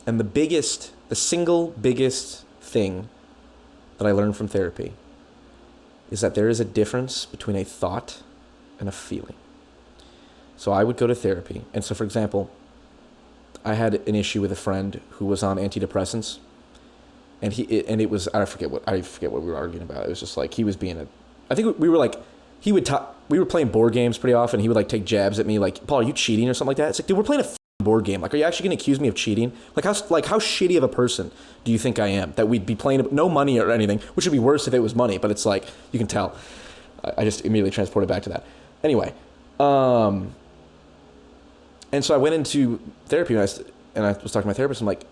And the single biggest thing that I learned from therapy is that there is a difference between a thought and a feeling. So I would go to therapy. And so, for example, I had an issue with a friend who was on antidepressants, and it was, I forget what we were arguing about. It was just like he was being I think we were like, we were playing board games pretty often. He would like take jabs at me like, Paul, are you cheating or something like that? It's like, dude, we're playing a board game. Like, are you actually going to accuse me of cheating? Like how shitty of a person do you think I am that we'd be playing no money or anything, which would be worse if it was money, but it's like, you can tell. I just immediately transported back to that. Anyway, and so I went into therapy and I was talking to my therapist. I'm like,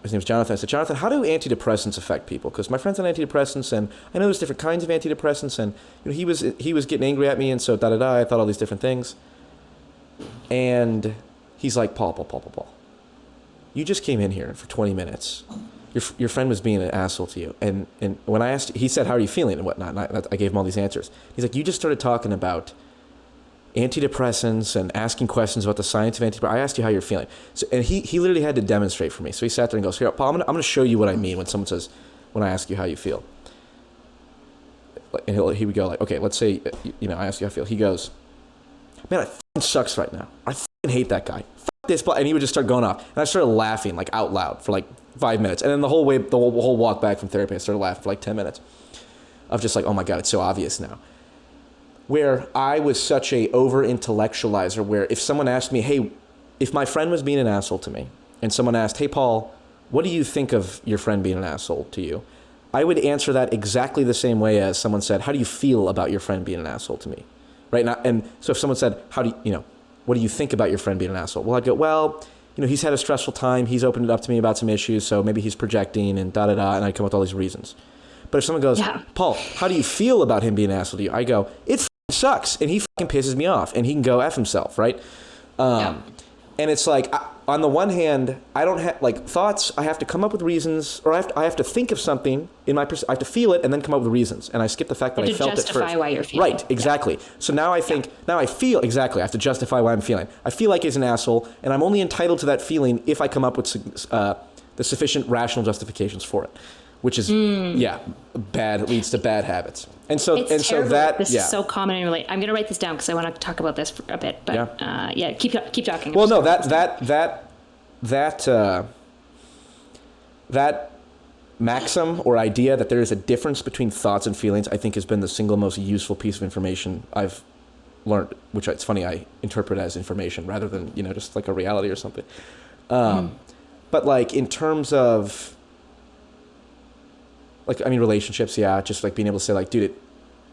his name's Jonathan. I said, Jonathan, how do antidepressants affect people? Because my friend's on antidepressants, and I know there's different kinds of antidepressants, and he was getting angry at me, and so I thought all these different things. And he's like, Paul, you just came in here for 20 minutes. Your friend was being an asshole to you. And when I asked, he said, how are you feeling and whatnot? And I gave him all these answers. He's like, you just started talking about antidepressants and asking questions about the science of antidepressants. I asked you how you're feeling. So, and he literally had to demonstrate for me. So he sat there and goes, here, Paul, I'm going to show you what I mean when someone says, when I ask you how you feel. And he would go like, okay, let's say, I ask you how I feel. He goes, man, it f***ing sucks right now. I f***ing hate that guy. F*** this. And he would just start going off. And I started laughing like out loud for like 5 minutes. And then the whole walk back from therapy, I started laughing for like 10 minutes of just like, oh my God, it's so obvious now. Where I was such a over-intellectualizer, where if someone asked me, hey, if my friend was being an asshole to me, and someone asked, hey, Paul, what do you think of your friend being an asshole to you? I would answer that exactly the same way as someone said, how do you feel about your friend being an asshole to me? Right now, and so if someone said, what do you think about your friend being an asshole? Well, I'd go, well, he's had a stressful time. He's opened it up to me about some issues, so maybe he's projecting and da-da-da, and I'd come up with all these reasons. But if someone goes, Paul, how do you feel about him being an asshole to you? I go, it sucks, and he fucking pisses me off, and he can go F himself, right? And it's like, on the one hand, I don't have, like, thoughts, I have to come up with reasons, or I have to think of something, I have to feel it, and then come up with reasons, and I skip the fact that I felt it first. To justify why you're feeling. Right, exactly. Yeah. So now I think, now I feel, exactly, I have to justify why I'm feeling. I feel like he's an asshole, and I'm only entitled to that feeling if I come up with the sufficient rational justifications for it. Which is, bad, leads to bad habits. And so, it's terrible. This is so common and I'm going to write this down because I want to talk about this for a bit. But keep talking. Well, no, that maxim or idea that there is a difference between thoughts and feelings, I think has been the single most useful piece of information I've learned, which it's funny, I interpret as information rather than, just like a reality or something. But like in terms of, relationships, just like being able to say like, dude,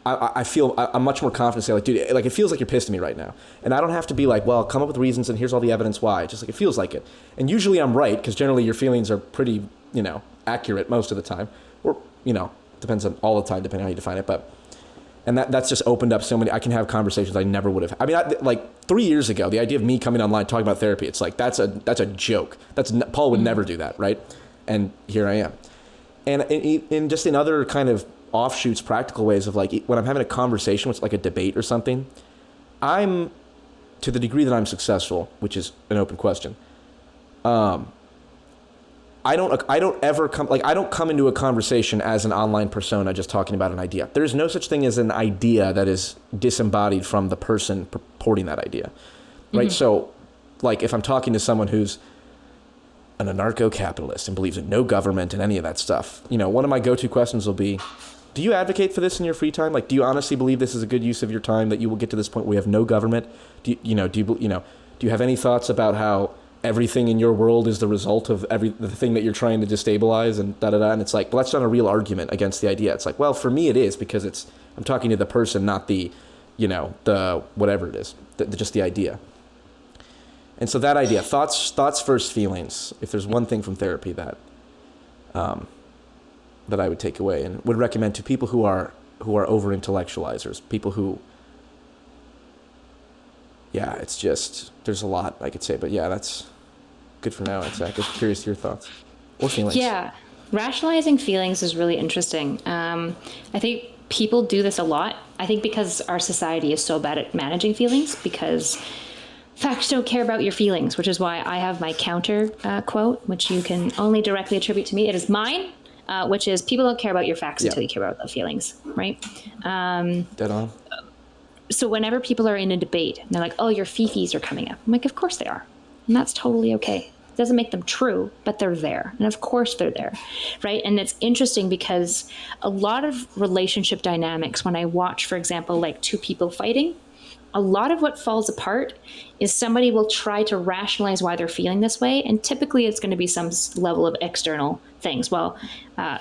I feel, I'm much more confident to say like, dude, like it feels like you're pissed at me right now. And I don't have to be like, well, come up with reasons and here's all the evidence why. Just like it feels like it. And usually I'm right because generally your feelings are pretty, accurate most of the time. Or, depends on all the time, depending on how you define it. And that's just opened up so many, I can have conversations I never would have. Like 3 years ago, the idea of me coming online talking about therapy, it's like, that's a joke. Paul would never do that, right? And here I am. And in just in other kind of offshoots, practical ways of like, when I'm having a conversation with like a debate or something, I'm, to the degree that I'm successful, which is an open question, I don't come into a conversation as an online persona just talking about an idea. There's no such thing as an idea that is disembodied from the person purporting that idea, right? Mm-hmm. So like if I'm talking to someone who's an anarcho-capitalist and believes in no government and any of that stuff, one of my go-to questions will be, do you advocate for this in your free time? Like, do you honestly believe this is a good use of your time, that you will get to this point where we have no government? Do you have any thoughts about how everything in your world is the result of the thing that you're trying to destabilize and da-da-da? And it's like, well, that's not a real argument against the idea. It's like, well, for me it is, because I'm talking to the person, not the whatever it is, just the idea. And so that idea, thoughts versus feelings, if there's one thing from therapy that I would take away and would recommend to people who are over-intellectualizers, people who, it's just, there's a lot I could say, but that's good for now. I'm curious to your thoughts or feelings. Yeah, rationalizing feelings is really interesting. I think people do this a lot. I think because our society is so bad at managing feelings, because facts don't care about your feelings, which is why I have my counter quote, which you can only directly attribute to me. It is mine, which is people don't care about your facts until you care about their feelings, right? Dead on. So whenever people are in a debate and they're like, oh, your fifis are coming up. I'm like, of course they are. And that's totally okay. It doesn't make them true, but they're there. And of course they're there, right? And it's interesting because a lot of relationship dynamics, when I watch, for example, like two people fighting, a lot of what falls apart is somebody will try to rationalize why they're feeling this way. And typically it's going to be some level of external things. Well,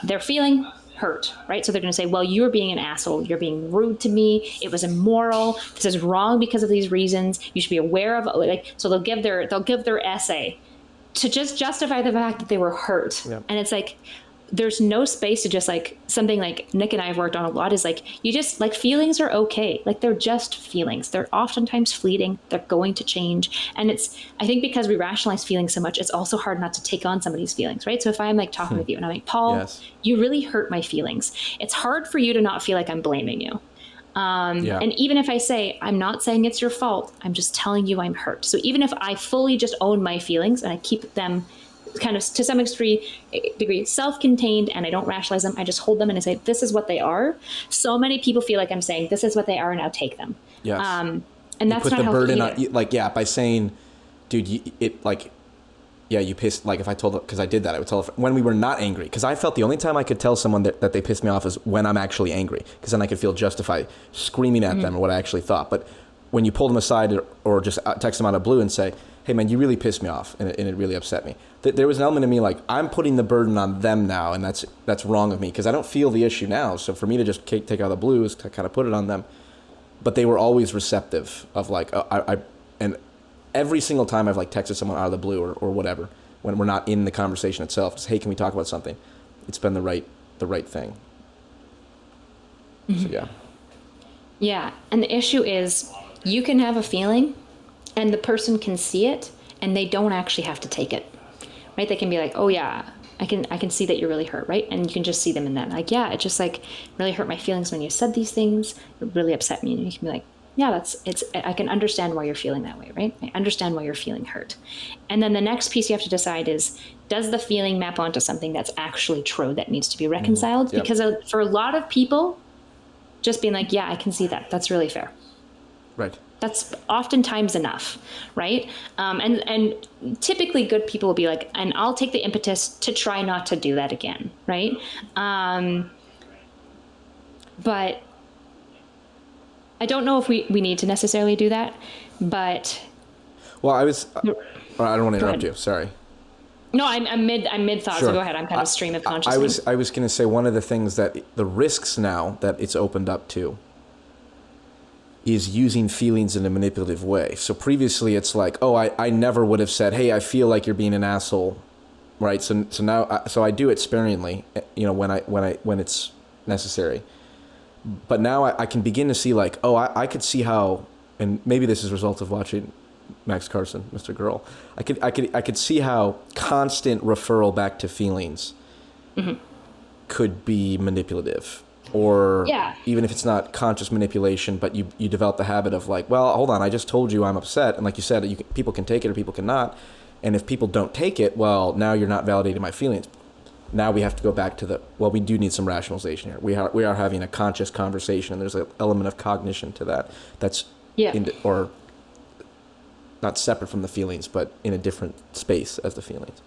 they're feeling hurt, right? So they're going to say, well, you're being an asshole. You're being rude to me. It was immoral. This is wrong because of these reasons. You should be aware of, like, so they'll give their essay to just justify the fact that they were hurt. Yep. And it's like, there's no space to just like something like Nick and I have worked on a lot is like, you just like feelings are okay. Like they're just feelings. They're oftentimes fleeting. They're going to change. And I think because we rationalize feelings so much, it's also hard not to take on somebody's feelings, right? So if I'm like talking with you and I'm like, Paul, yes, you really hurt my feelings. It's hard for you to not feel like I'm blaming you. And even if I say, I'm not saying it's your fault, I'm just telling you I'm hurt. So even if I fully just own my feelings and I keep them kind of to some degree self-contained and I don't rationalize them, I just hold them and I say, this is what they are. So many people feel like I'm saying, this is what they are, now take them. Yes. And that's put not the burden either. on, like, by saying, dude, you pissed, like if I told, because I did that, I would tell when we were not angry, because I felt the only time I could tell someone that they pissed me off is when I'm actually angry, because then I could feel justified screaming at them or what I actually thought. But when you pull them aside or just text them out of blue and say, hey man, you really pissed me off and it really upset me. There was an element of me like, I'm putting the burden on them now, and that's wrong of me because I don't feel the issue now. So for me to just take out the blues to kind of put it on them. But they were always receptive of like, and every single time I've like texted someone out of the blue or whatever, when we're not in the conversation itself, just, hey, can we talk about something? It's been the right thing. So yeah. Yeah. And the issue is you can have a feeling and the person can see it and they don't actually have to take it, right? They can be like, oh yeah, I can see that you're really hurt, right? And you can just see them in that. Like, yeah, it just like really hurt my feelings when you said these things. It really upset me. And you can be like, yeah, I can understand why you're feeling that way, right? I understand why you're feeling hurt. And then the next piece you have to decide is, does the feeling map onto something that's actually true that needs to be reconciled? Yep. Because for a lot of people, just being like, yeah, I can see that. That's really fair. Right. That's oftentimes enough, right? And typically good people will be like, and I'll take the impetus to try not to do that again, right? But I don't know if we need to necessarily do that, but... Well, I don't want to interrupt you, sorry. No, I'm mid thought, sure. So go ahead. I'm kind of stream of consciousness. I was going to say one of the things that the risks now that it's opened up to is using feelings in a manipulative way. So previously it's like, oh, I never would have said, hey, I feel like you're being an asshole, right? So now I do it sparingly, when it's necessary. But now I can begin to see like, oh, I could see how, and maybe this is a result of watching Max Carson, MrGirl. I could see how constant referral back to feelings could be manipulative. Or even if it's not conscious manipulation, but you develop the habit of like, well, hold on, I just told you I'm upset. And like you said, people can take it or people cannot. And if people don't take it, well, now you're not validating my feelings. Now we have to go back to we do need some rationalization here. We are having a conscious conversation, and there's an element of cognition to that. That's or not separate from the feelings, but in a different space as the feelings.